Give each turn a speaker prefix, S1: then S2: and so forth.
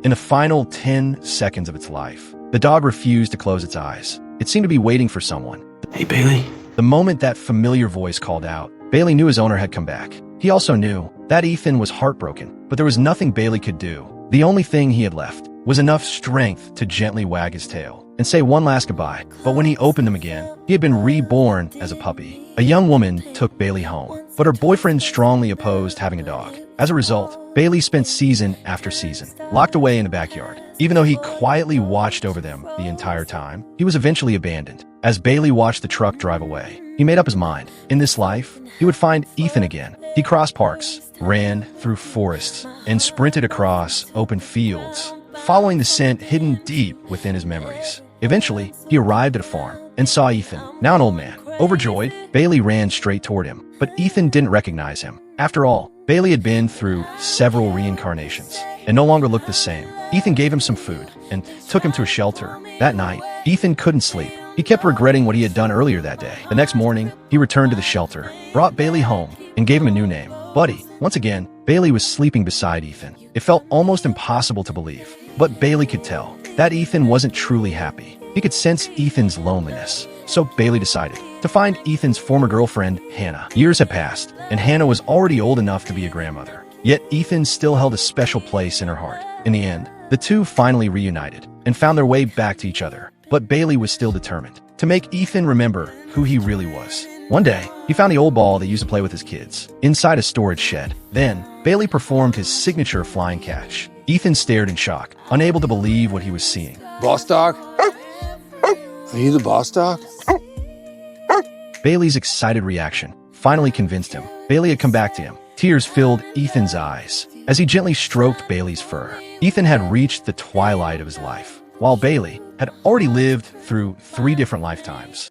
S1: In the final 10 seconds of its life, the dog refused to close its eyes. It seemed to be waiting for someone.
S2: Hey, Bailey.
S1: The moment that familiar voice called out, Bailey knew his owner had come back. He also knew that Ethan was heartbroken, but there was nothing Bailey could do. The only thing he had left was enough strength to gently wag his tail and say one last goodbye. But when he opened them again, he had been reborn as a puppy. A young woman took Bailey home, but her boyfriend strongly opposed having a dog. As a result, Bailey spent season after season locked away in the backyard. Even though he quietly watched over them the entire time, he was eventually abandoned. As Bailey watched the truck drive away, he made up his mind. In this life, he would find Ethan again. He crossed parks, ran through forests, and sprinted across open fields, following the scent hidden deep within his memories. Eventually, he arrived at a farm and saw Ethan, now an old man. Overjoyed, Bailey ran straight toward him, but Ethan didn't recognize him. After all, Bailey had been through several reincarnations and no longer looked the same. Ethan gave him some food and took him to a shelter. That night, Ethan couldn't sleep. He kept regretting what he had done earlier that day. The next morning, he returned to the shelter, brought Bailey home, and gave him a new name, Buddy. Once again, Bailey was sleeping beside Ethan. It felt almost impossible to believe, but Bailey could tell that Ethan wasn't truly happy. He could sense Ethan's loneliness. So Bailey decided to find Ethan's former girlfriend, Hannah. Years had passed, and Hannah was already old enough to be a grandmother. Yet Ethan still held a special place in her heart. In the end, the two finally reunited and found their way back to each other. But Bailey was still determined to make Ethan remember who he really was. One day, he found the old ball that he used to play with his kids inside a storage shed. Then, Bailey performed his signature flying catch. Ethan stared in shock, unable to believe what he was seeing.
S2: Boss dog? Are you the boss dog?
S1: Bailey's excited reaction finally convinced him. Bailey had come back to him. Tears filled Ethan's eyes as he gently stroked Bailey's fur. Ethan had reached the twilight of his life, while Bailey had already lived through 3 different lifetimes.